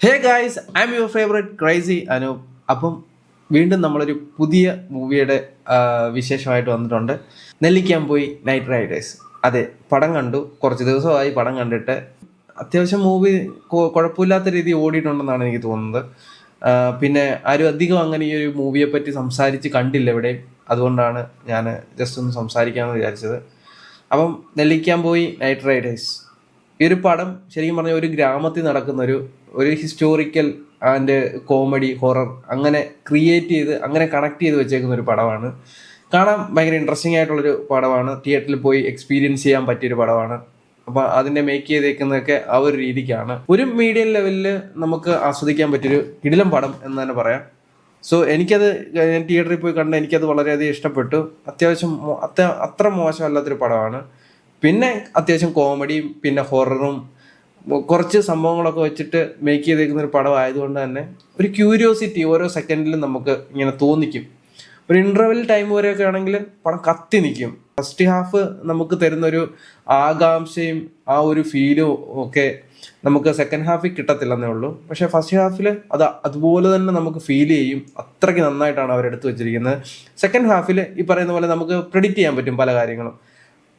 Hey guys, I M your favourite crazy Anoop. അപ്പം വീണ്ടും നമ്മളൊരു പുതിയ മൂവിയുടെ വിശേഷമായിട്ട് വന്നിട്ടുണ്ട്. നെല്ലിക്കാൻ പോയി നൈറ്റ് റൈഡേഴ്സ്. അതെ, പടം കണ്ടു. കുറച്ച് ദിവസമായി പടം കണ്ടിട്ട്. അത്യാവശ്യം മൂവി കുഴപ്പമില്ലാത്ത രീതിയിൽ ഓടിയിട്ടുണ്ടെന്നാണ് എനിക്ക് തോന്നുന്നത്. പിന്നെ ആരും അധികം അങ്ങനെ ഈ ഒരു മൂവിയെ പറ്റി സംസാരിച്ച് കണ്ടില്ല എവിടെയും. അതുകൊണ്ടാണ് ഞാൻ ജസ്റ്റ് ഒന്ന് സംസാരിക്കാമെന്ന് വിചാരിച്ചത്. അപ്പം നെല്ലിക്കാൻ പോയി നൈറ്റ് റൈഡേഴ്സ് ഈ ഒരു പടം ശരിക്കും പറഞ്ഞാൽ ഒരു ഗ്രാമത്തിൽ നടക്കുന്ന ഒരു ഹിസ്റ്റോറിക്കൽ ആൻഡ് കോമഡി ഹൊറർ അങ്ങനെ ക്രിയേറ്റ് ചെയ്ത് അങ്ങനെ കണക്ട് ചെയ്ത് വെച്ചേക്കുന്ന ഒരു പടമാണ്. കാണാൻ ഭയങ്കര ഇൻട്രസ്റ്റിംഗ് ആയിട്ടുള്ളൊരു പടമാണ്. തിയേറ്ററിൽ പോയി എക്സ്പീരിയൻസ് ചെയ്യാൻ പറ്റിയൊരു പടമാണ്. അപ്പോൾ അതിൻ്റെ മേക്ക് ചെയ്തേക്കുന്നതൊക്കെ ആ ഒരു രീതിക്കാണ്. ഒരു മീഡിയം ലെവലിൽ നമുക്ക് ആസ്വദിക്കാൻ പറ്റിയൊരു കിടിലം പടം എന്ന് തന്നെ പറയാം. സോ ഞാൻ തിയേറ്ററിൽ പോയി കണ്ട് എനിക്കത് വളരെയധികം ഇഷ്ടപ്പെട്ടു. അത്യാവശ്യം അത്ര മോശമല്ലാത്തൊരു പടമാണ്. പിന്നെ അത്യാവശ്യം കോമഡിയും പിന്നെ ഹൊററും കുറച്ച് സംഭവങ്ങളൊക്കെ വെച്ചിട്ട് മേക്ക് ചെയ്തേക്കുന്ന ഒരു പടം ആയതുകൊണ്ട് തന്നെ ഒരു ക്യൂരിയോസിറ്റി ഓരോ സെക്കൻഡിലും നമുക്ക് ഇങ്ങനെ തോന്നിക്കും. ഒരു ഇൻ്റർവെൽ ടൈം വരെയൊക്കെ ആണെങ്കിൽ പടം കത്തി നിൽക്കും. ഫസ്റ്റ് ഹാഫ് നമുക്ക് തരുന്നൊരു ആകാംക്ഷയും ആ ഒരു ഫീലും ഒക്കെ നമുക്ക് സെക്കൻഡ് ഹാഫിൽ കിട്ടത്തില്ലെന്നേ ഉള്ളൂ. പക്ഷെ ഫസ്റ്റ് ഹാഫിൽ അതുപോലെ തന്നെ നമുക്ക് ഫീൽ ചെയ്യും. അത്രയ്ക്ക് നന്നായിട്ടാണ് അവരെടുത്ത് വെച്ചിരിക്കുന്നത്. സെക്കൻഡ് ഹാഫിൽ ഈ പറയുന്ന പോലെ നമുക്ക് പ്രെഡിക്റ്റ് ചെയ്യാൻ പറ്റും പല കാര്യങ്ങളും.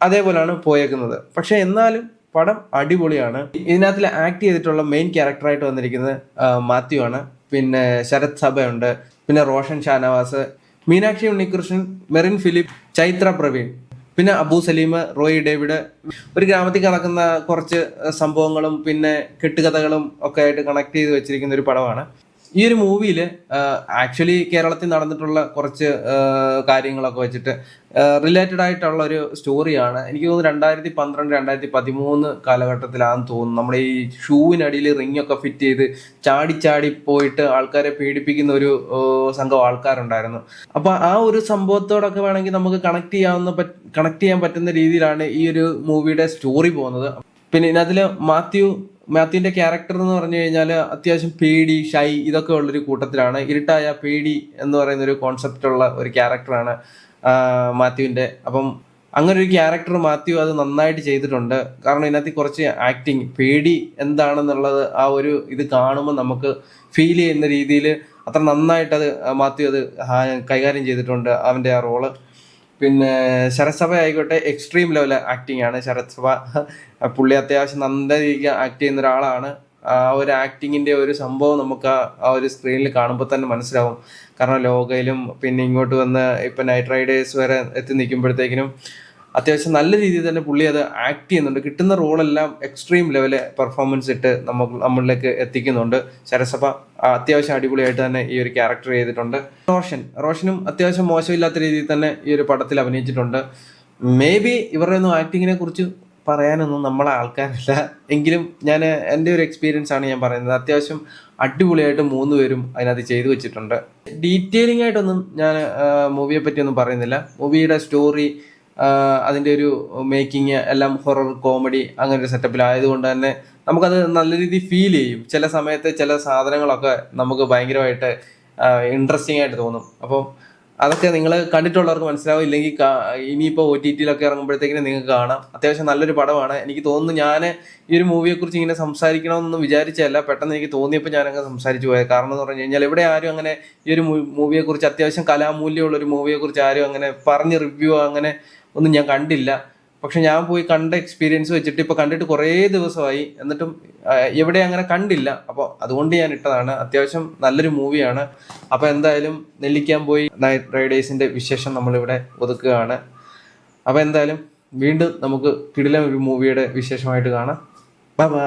അതേപോലെയാണ് പോയേക്കുന്നത്. പക്ഷെ എന്നാലും പടം അടിപൊളിയാണ്. ഇതിനകത്തിൽ ആക്ട് ചെയ്തിട്ടുള്ള മെയിൻ ക്യാരക്ടറായിട്ട് വന്നിരിക്കുന്നത് മാത്യു ആണ്. പിന്നെ ശരത് സഭയുണ്ട്, പിന്നെ റോഷൻ ഷാനവാസ്, മീനാക്ഷി ഉണ്ണികൃഷ്ണൻ, മെറിൻ ഫിലിപ്പ്, ചൈത്ര പ്രവീൺ, പിന്നെ അബു സലീം, റോയി ഡേവിഡ്. ഒരു ഗ്രാമത്തിൽ നടക്കുന്ന കുറച്ച് സംഭവങ്ങളും പിന്നെ കെട്ടുകഥകളും ഒക്കെ ആയിട്ട് കണക്ട് ചെയ്ത് വെച്ചിരിക്കുന്ന ഒരു പടമാണ്. ഈ ഒരു മൂവിയിൽ ആക്ച്വലി കേരളത്തിൽ നടന്നിട്ടുള്ള കുറച്ച് കാര്യങ്ങളൊക്കെ വെച്ചിട്ട് റിലേറ്റഡ് ആയിട്ടുള്ള ഒരു സ്റ്റോറിയാണ്. എനിക്ക് തോന്നുന്നു 2012, 2013 കാലഘട്ടത്തിലാണെന്ന് തോന്നുന്നു. നമ്മുടെ ഈ ഷൂവിനടിയിൽ റിംഗ് ഒക്കെ ഫിറ്റ് ചെയ്ത് ചാടി പോയിട്ട് ആൾക്കാരെ പീഡിപ്പിക്കുന്ന ഒരു സംഘം ആൾക്കാരുണ്ടായിരുന്നു. അപ്പൊ ആ ഒരു സംഭവത്തോടൊക്കെ വേണമെങ്കിൽ നമുക്ക് കണക്ട് ചെയ്യാൻ പറ്റുന്ന രീതിയിലാണ് ഈ ഒരു മൂവിയുടെ സ്റ്റോറി പോകുന്നത്. പിന്നെ ഇതിനകത്തില് മാത്യുവിന്റെ ക്യാരക്ടർ എന്ന് പറഞ്ഞു കഴിഞ്ഞാൽ അത്യാവശ്യം പേടി, ഷൈ ഇതൊക്കെ ഉള്ളൊരു കൂട്ടത്തിലാണ്. ഇരുട്ടായ പേടി എന്ന് പറയുന്ന ഒരു കോൺസെപ്റ്റ് ഉള്ള ഒരു ക്യാരക്ടറാണ് മാത്യുവിന്റെ. അപ്പം അങ്ങനെ ഒരു ക്യാരക്ടർ മാത്യു അത് നന്നായിട്ട് ചെയ്തിട്ടുണ്ട്. കാരണം ഇതിനകത്ത് കുറച്ച് ആക്ടിങ്, പേടി എന്താണെന്നുള്ളത് ആ ഒരു ഇത് കാണുമ്പോൾ നമുക്ക് ഫീൽ ചെയ്യുന്ന രീതിയിൽ അത്ര നന്നായിട്ട് മാത്യു അത് കൈകാര്യം ചെയ്തിട്ടുണ്ട് അവന്റെ ആ റോള്. പിന്നെ ശരത് സഭ ആയിക്കോട്ടെ, എക്സ്ട്രീം ലെവൽ ആക്ടിങ് ആണ് ശരത് സഭ. പുള്ളി അത്യാവശ്യം നല്ല രീതിക്ക് ആക്ട് ചെയ്യുന്ന ഒരാളാണ്. ആ ഒരു ആക്ടിങ്ങിന്റെ ഒരു സംഭവം നമുക്ക് ആ ഒരു സ്ക്രീനിൽ കാണുമ്പോൾ തന്നെ മനസ്സിലാവും. കാരണം ലോകയിലും പിന്നെ ഇങ്ങോട്ട് വന്ന് ഇപ്പം നൈറ്റ് റൈഡേഴ്സ് വരെ എത്തി നിൽക്കുമ്പോഴത്തേക്കിനും അത്യാവശ്യം നല്ല രീതിയിൽ തന്നെ പുള്ളി അത് ആക്ട് ചെയ്യുന്നുണ്ട്. കിട്ടുന്ന റോളെല്ലാം എക്സ്ട്രീം ലെവല് പെർഫോമൻസ് ഇട്ട് നമ്മളിലേക്ക് എത്തിക്കുന്നുണ്ട്. ശരസഭ അത്യാവശ്യം അടിപൊളിയായിട്ട് തന്നെ ഈ ഒരു ക്യാരക്ടർ ചെയ്തിട്ടുണ്ട്. റോഷനും അത്യാവശ്യം മോശമില്ലാത്ത രീതിയിൽ തന്നെ ഈ ഒരു പടത്തിൽ അഭിനയിച്ചിട്ടുണ്ട്. മേ ബി ഇവരുടെ ഒന്നും ആക്ടിങ്ങിനെ കുറിച്ച് പറയാനൊന്നും നമ്മളെ ആൾക്കാരല്ല. എങ്കിലും ഞാൻ എൻ്റെ ഒരു എക്സ്പീരിയൻസ് ആണ് ഞാൻ പറയുന്നത്. അത്യാവശ്യം അടിപൊളിയായിട്ട് 3 പേരും അതിനകത്ത് ചെയ്തു വെച്ചിട്ടുണ്ട്. ഡീറ്റെയിലിംഗ് ആയിട്ടൊന്നും ഞാൻ മൂവിയെ പറ്റിയൊന്നും പറയുന്നില്ല. മൂവിയുടെ സ്റ്റോറി, അതിൻ്റെ ഒരു മേക്കിങ് എല്ലാം ഹൊറർ കോമഡി അങ്ങനെ ഒരു സെറ്റപ്പിലായതുകൊണ്ട് തന്നെ നമുക്കത് നല്ല രീതിയിൽ ഫീൽ ചെയ്യും. ചില സമയത്ത് ചില സാധനങ്ങളൊക്കെ നമുക്ക് ഭയങ്കരമായിട്ട് ഇൻട്രസ്റ്റിംഗ് ആയിട്ട് തോന്നും. അപ്പം അതൊക്കെ നിങ്ങൾ കണ്ടിട്ടുള്ളവർക്ക് മനസ്സിലാവും. ഇല്ലെങ്കിൽ ഇനിയിപ്പോൾ OTT-ലൊക്കെ ഇറങ്ങുമ്പോഴത്തേക്കിനും നിങ്ങൾക്ക് കാണാം. അത്യാവശ്യം നല്ലൊരു പടമാണ്. എനിക്ക് തോന്നുന്നു ഞാൻ ഈ ഒരു മൂവിയെക്കുറിച്ച് ഇങ്ങനെ സംസാരിക്കണമെന്നൊന്നും വിചാരിച്ചല്ല, പെട്ടെന്ന് എനിക്ക് തോന്നിയപ്പോൾ ഞാനങ്ങ് സംസാരിച്ചു പോയത്. കാരണം എന്ന് പറഞ്ഞു കഴിഞ്ഞാൽ ഇവിടെ ആരും അങ്ങനെ ഈ ഒരു മൂവിയെക്കുറിച്ച്, അത്യാവശ്യം കലാമൂല്യമുള്ളൊരു മൂവിയെക്കുറിച്ച് ആരും അങ്ങനെ പറഞ്ഞ് റിവ്യൂ അങ്ങനെ ഒന്നും ഞാൻ കണ്ടില്ല. പക്ഷെ ഞാൻ പോയി കണ്ട എക്സ്പീരിയൻസ് വെച്ചിട്ട് ഇപ്പോൾ കണ്ടിട്ട് കുറേ ദിവസമായി, എന്നിട്ടും എവിടെ അങ്ങനെ കണ്ടില്ല. അപ്പോൾ അതുകൊണ്ട് ഞാൻ ഇട്ടതാണ്. അത്യാവശ്യം നല്ലൊരു മൂവിയാണ്. അപ്പോൾ എന്തായാലും നെല്ലിക്കാൻ പോയി നൈറ്റ് റൈഡേഴ്സിന്റെ വിശേഷം നമ്മളിവിടെ ഒതുക്കുകയാണ്. അപ്പോൾ എന്തായാലും വീണ്ടും നമുക്ക് കിടിലം ഒരു മൂവിയുടെ വിശേഷമായിട്ട് കാണാം. Bye bye.